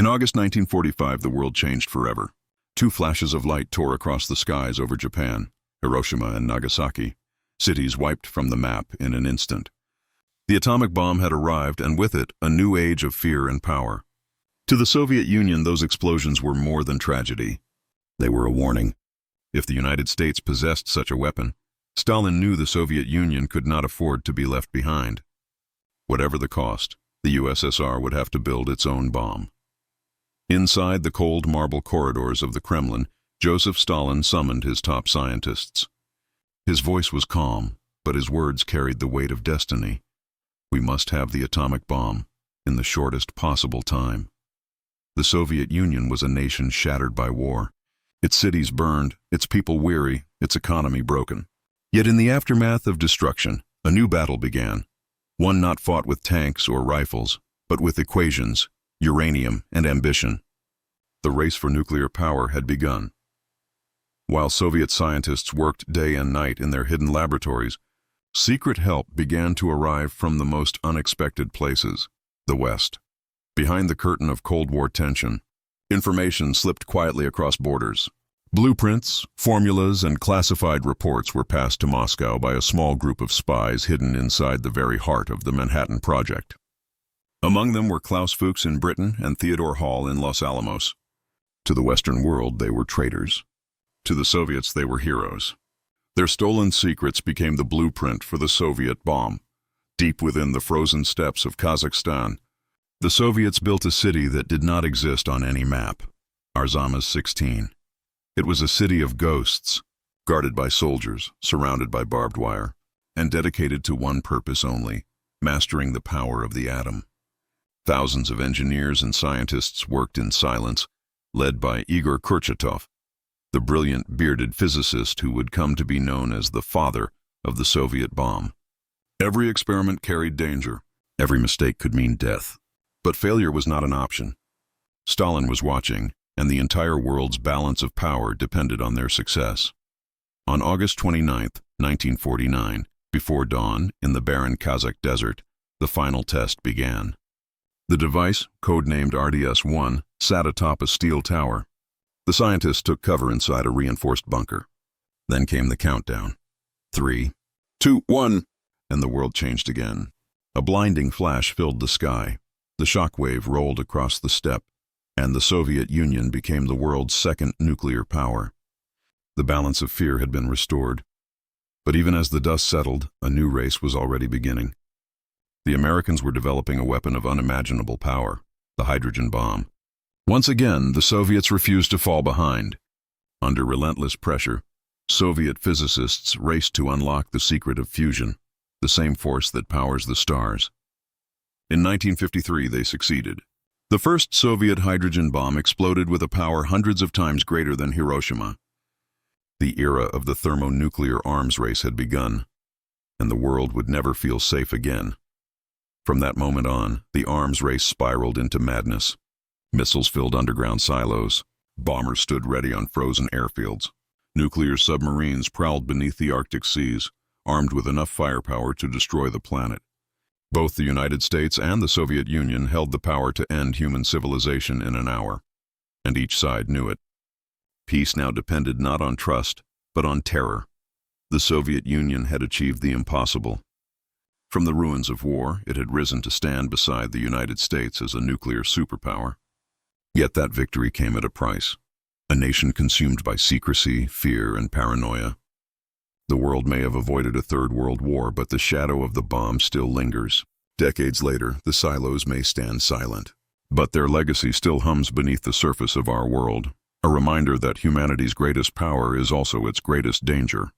In August 1945, the world changed forever. Two flashes of light tore across the skies over Japan, Hiroshima and Nagasaki, cities wiped from the map in an instant. The atomic bomb had arrived, and with it, a new age of fear and power. To the Soviet Union, those explosions were more than tragedy. They were a warning. If the United States possessed such a weapon, Stalin knew the Soviet Union could not afford to be left behind. Whatever the cost, the USSR would have to build its own bomb. Inside the cold marble corridors of the Kremlin, Joseph Stalin summoned his top scientists. His voice was calm, but his words carried the weight of destiny. We must have the atomic bomb in the shortest possible time. The Soviet Union was a nation shattered by war. Its cities burned, its people weary, its economy broken. Yet in the aftermath of destruction, a new battle began. One not fought with tanks or rifles, but with equations, uranium, and ambition. The race for nuclear power had begun. While Soviet scientists worked day and night in their hidden laboratories, secret help began to arrive from the most unexpected places, the West. Behind the curtain of Cold War tension, information slipped quietly across borders. Blueprints, formulas, and classified reports were passed to Moscow by a small group of spies hidden inside the very heart of the Manhattan Project. Among them were Klaus Fuchs in Britain and Theodore Hall in Los Alamos. To the Western world, they were traitors. To the Soviets, they were heroes. Their stolen secrets became the blueprint for the Soviet bomb. Deep within the frozen steppes of Kazakhstan, the Soviets built a city that did not exist on any map, Arzamas 16. It was a city of ghosts, guarded by soldiers, surrounded by barbed wire, and dedicated to one purpose only, mastering the power of the atom. Thousands of engineers and scientists worked in silence, led by Igor Kurchatov, the brilliant bearded physicist who would come to be known as the father of the Soviet bomb. Every experiment carried danger. Every mistake could mean death. But failure was not an option. Stalin was watching, and the entire world's balance of power depended on their success. On August 29, 1949, before dawn, in the barren Kazakh desert, the final test began. The device, codenamed RDS-1, sat atop a steel tower. The scientists took cover inside a reinforced bunker. Then came the countdown. 3, 2, 1, and the world changed again. A blinding flash filled the sky. The shockwave rolled across the steppe, and the Soviet Union became the world's second nuclear power. The balance of fear had been restored. But even as the dust settled, a new race was already beginning. The Americans were developing a weapon of unimaginable power, the hydrogen bomb. Once again, the Soviets refused to fall behind. Under relentless pressure, Soviet physicists raced to unlock the secret of fusion, the same force that powers the stars. In 1953, they succeeded. The first Soviet hydrogen bomb exploded with a power hundreds of times greater than Hiroshima. The era of the thermonuclear arms race had begun, and the world would never feel safe again. From that moment on, the arms race spiraled into madness. Missiles filled underground silos. Bombers stood ready on frozen airfields. Nuclear submarines prowled beneath the Arctic seas, armed with enough firepower to destroy the planet. Both the United States and the Soviet Union held the power to end human civilization in an hour, and each side knew it. Peace now depended not on trust, but on terror. The Soviet Union had achieved the impossible. From the ruins of war, it had risen to stand beside the United States as a nuclear superpower. Yet that victory came at a price. A nation consumed by secrecy, fear, and paranoia. The world may have avoided a third world war, but the shadow of the bomb still lingers. Decades later, the silos may stand silent, but their legacy still hums beneath the surface of our world, a reminder that humanity's greatest power is also its greatest danger.